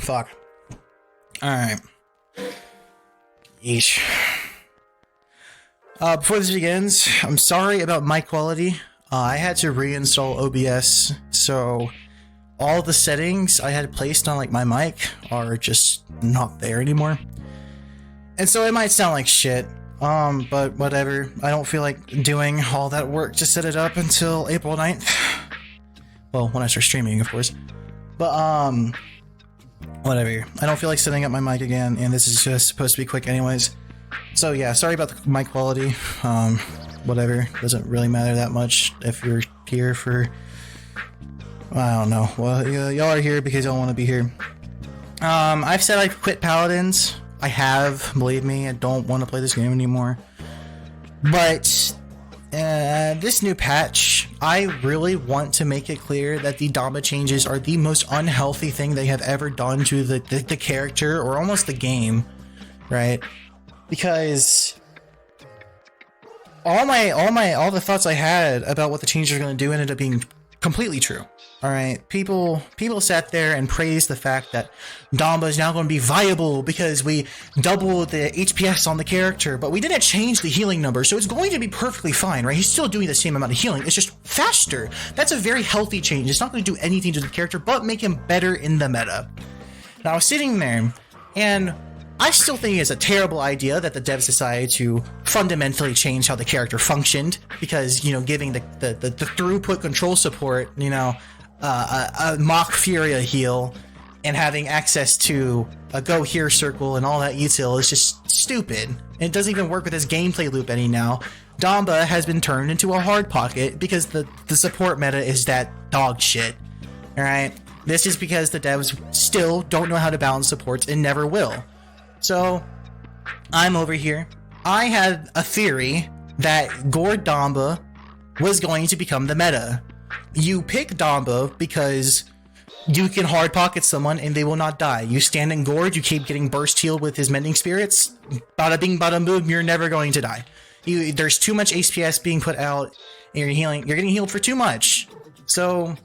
Fuck. Alright. Yeesh. Before this begins, I'm sorry about mic quality. I had to reinstall OBS, so all the settings I had placed on like my mic are just not there anymore. And so it might sound like shit, but whatever. I don't feel like doing all that work to set it up until April 9th. Well, when I start streaming, of course. But, whatever. I don't feel like setting up my mic again, and this is just supposed to be quick anyways. So yeah, sorry about the mic quality. Whatever. Doesn't really matter that much if you're here for... I don't know. Well, y'all are here because y'all want to be here. I've said I've quit Paladins. I have, believe me. I don't want to play this game anymore. But this new patch, I really want to make it clear that the Damba changes are the most unhealthy thing they have ever done to the character or almost the game, right? Because all the thoughts I had about what the changes are going to do ended up being completely true. All right, people sat there and praised the fact that Damba is now going to be viable because we doubled the HPS on the character, but we didn't change the healing number, so it's going to be perfectly fine, right? He's still doing the same amount of healing, it's just faster. That's a very healthy change. It's not going to do anything to the character but make him better in the meta. Now, I was sitting there, and I still think it's a terrible idea that the devs decided to fundamentally change how the character functioned, because, you know, giving the throughput control support, you know, a mock Furia heal and having access to a go here circle and all that util is just stupid. It doesn't even work with this gameplay loop any now. Damba has been turned into a hard pocket because the support meta is that dog shit. Alright? This is because the devs still don't know how to balance supports and never will. So, I'm over here. I had a theory that Gourd Damba was going to become the meta. You pick Damba because you can hard pocket someone and they will not die. You stand in Gourd, you keep getting burst healed with his mending spirits. Bada bing, bada boom, you're never going to die. There's too much HPS being put out and you're getting healed for too much. So,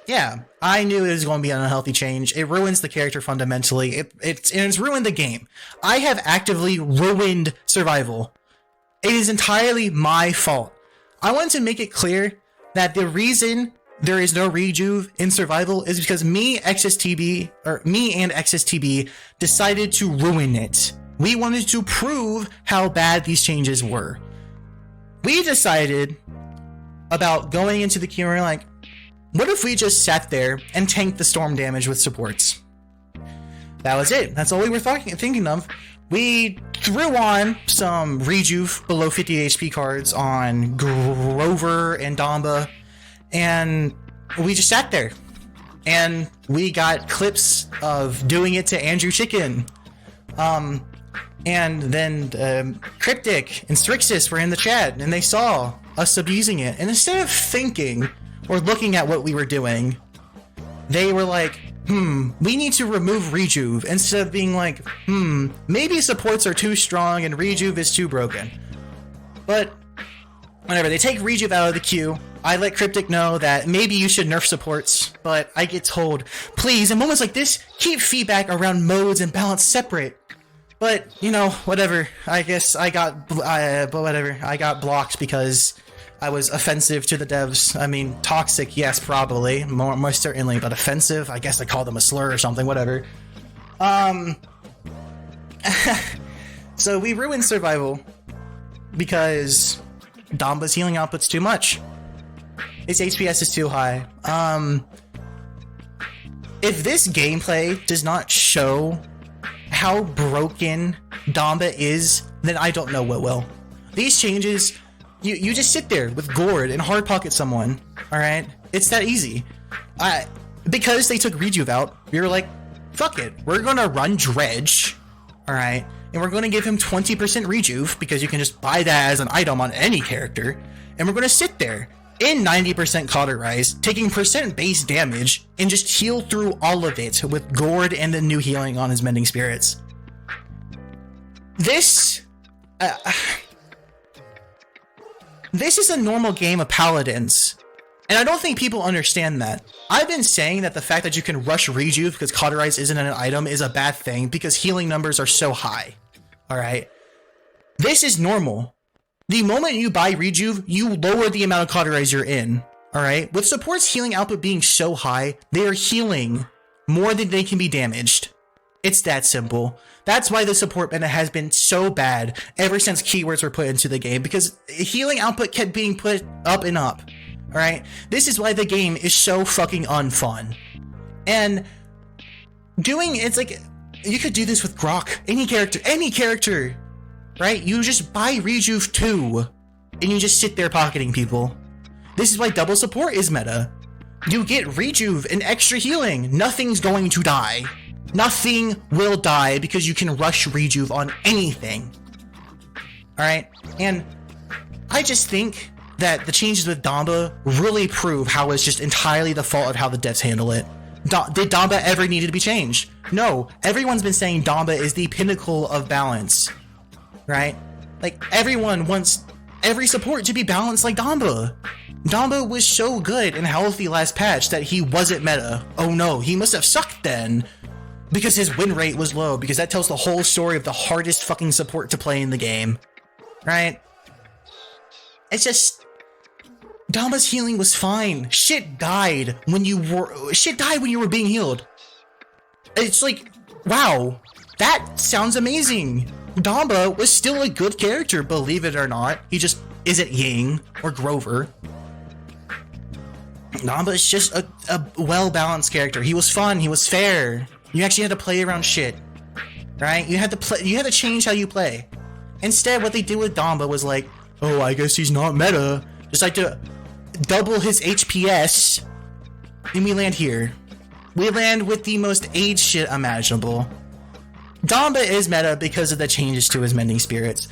yeah, I knew it was going to be an unhealthy change. It ruins the character fundamentally. It's ruined the game. I have actively ruined survival. It is entirely my fault. I want to make it clear that the reason there is no rejuve in survival is because me and XSTB decided to ruin it. We wanted to prove how bad these changes were. We decided about going into the queue and we're like, what if we just sat there and tanked the storm damage with supports? That was it. That's all we were thinking of. We threw on some rejuve below 50 HP cards on Grover and Damba, and we just sat there. And we got clips of doing it to Andrew Chicken. And then Cryptic and Strixus were in the chat, and they saw us abusing it. And instead of thinking or looking at what we were doing, they were like, we need to remove Rejuve, instead of being like, maybe supports are too strong and Rejuve is too broken. But whatever, they take Rejuve out of the queue. I let Cryptic know that maybe you should nerf supports, but I get told, please, in moments like this, keep feedback around modes and balance separate. But, you know, whatever. I guess I got, I got blocked because I was offensive to the devs. I mean, toxic, yes, probably, most certainly, but offensive, I guess I called them a slur or something, whatever. So we ruined survival because Damba's healing output's too much. Its HPS is too high. If this gameplay does not show how broken Damba is, then I don't know what will. These changes, you just sit there with Gourd and hard pocket someone, alright? It's that easy. Because they took Rejuve out, we were like, fuck it, we're gonna run Dredge, alright? And we're gonna give him 20% Rejuve, because you can just buy that as an item on any character, and we're gonna sit there in 90% Cauterize, taking percent base damage, and just heal through all of it with Gourd and the new healing on his Mending Spirits. This is a normal game of Paladins. And I don't think people understand that. I've been saying that the fact that you can rush Rejuve because Cauterize isn't an item is a bad thing because healing numbers are so high. Alright? This is normal. The moment you buy Rejuve, you lower the amount of Cauterize you're in. Alright? With support's healing output being so high, they are healing more than they can be damaged. It's that simple. That's why the support meta has been so bad ever since keywords were put into the game, because healing output kept being put up and up. Alright? This is why the game is so fucking unfun. And it's like, you could do this with Grok. Any character. Right? You just buy Rejuve 2, and you just sit there pocketing people. This is why double support is meta. You get Rejuve and extra healing. Nothing's going to die. Nothing will die because you can rush Rejuve on anything. Alright? And I just think that the changes with Damba really prove how it's just entirely the fault of how the devs handle it. Did Damba ever need to be changed? No. Everyone's been saying Damba is the pinnacle of balance. Right? Like, everyone wants every support to be balanced like Damba. Damba was so good and healthy last patch that he wasn't meta. Oh no, he must have sucked then. Because his win rate was low, because that tells the whole story of the hardest fucking support to play in the game. Right? It's just... Damba's healing was fine. Shit died when you were being healed. It's like, wow, that sounds amazing. Damba was still a good character, believe it or not. He just isn't Ying or Grover. Damba is just a well-balanced character. He was fun, he was fair. You actually had to play around shit, right? You had to change how you play. Instead, what they did with Damba was like, oh, I guess he's not meta. Just like to double his HPS, and we land here. We land with the most age shit imaginable. Damba is meta because of the changes to his Mending Spirits.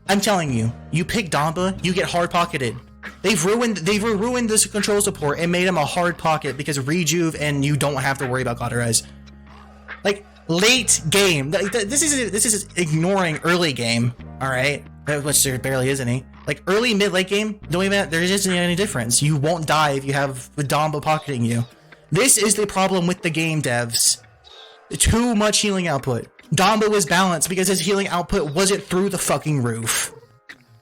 I'm telling you, you pick Damba, you get hard pocketed. They've ruined this control support and made him a hard pocket because Rejuve, and you don't have to worry about Cauterize. Like, late game. This is ignoring early game, alright? Which there barely is any. Like, early, mid, late game, there isn't any difference. You won't die if you have Damba pocketing you. This is the problem with the game, devs. Too much healing output. Damba was balanced because his healing output wasn't through the fucking roof.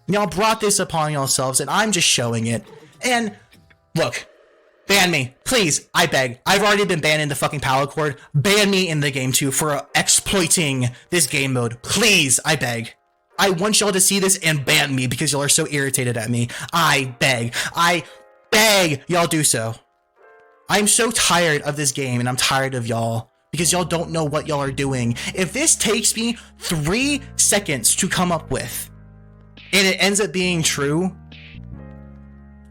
Y'all brought this upon yourselves, and I'm just showing it. And, look, ban me. Please, I beg. I've already been banned in the fucking power cord. Ban me in the game, too, for exploiting this game mode. Please, I beg. I want y'all to see this and ban me because y'all are so irritated at me. I beg. I beg y'all do so. I'm so tired of this game, and I'm tired of y'all because y'all don't know what y'all are doing. If this takes me 3 seconds to come up with, and it ends up being true,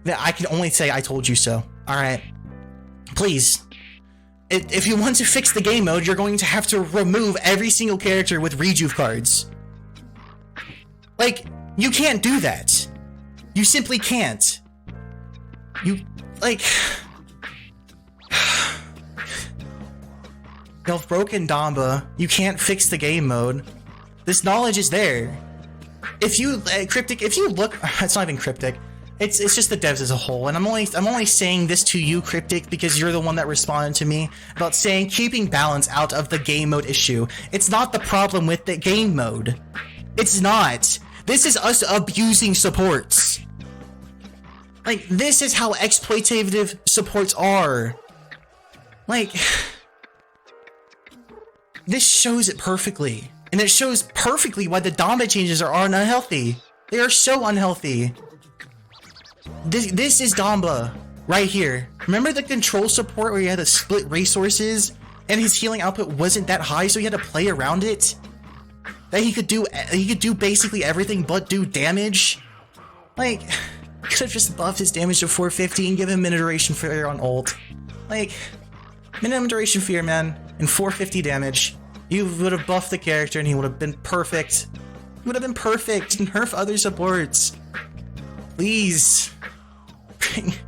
then I can only say I told you so. Alright. Please. If you want to fix the game mode, you're going to have to remove every single character with Rejuve cards. Like, you can't do that. You simply can't. You've broken Damba. You can't fix the game mode. This knowledge is there. If you, Cryptic, if you look, it's not even Cryptic. It's just the devs as a whole, and I'm only saying this to you, Cryptic, because you're the one that responded to me about saying keeping balance out of the game mode issue. It's not the problem with the game mode. It's not. This is us abusing supports. Like, this is how exploitative supports are. Like, this shows it perfectly. And it shows perfectly why the Damba changes are unhealthy. They are so unhealthy. This is Damba right here. Remember the control support where you had to split resources and his healing output wasn't that high, so he had to play around it? That he could do basically everything but do damage? Like, could have just buffed his damage to 450 and give him minute duration fear on ult. Like, minimum duration fear, man, and 450 damage. You would have buffed the character and he would have been perfect. He would have been perfect and nerf other supports. Please.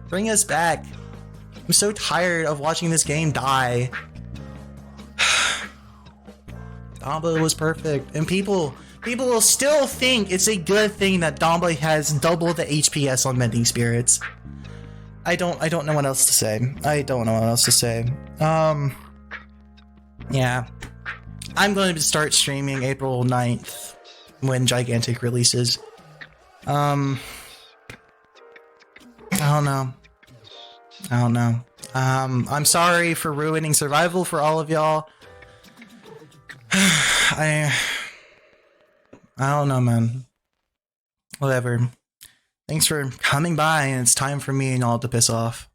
Bring us back. I'm so tired of watching this game die. Damba was perfect, and people will still think it's a good thing that Damba has double the HPS on Mending Spirits. I don't know what else to say. I don't know what else to say. Yeah. I'm going to start streaming April 9th when Gigantic releases. I don't know. I'm sorry for ruining survival for all of y'all. I don't know, man. Whatever. Thanks for coming by, and it's time for me and all to piss off.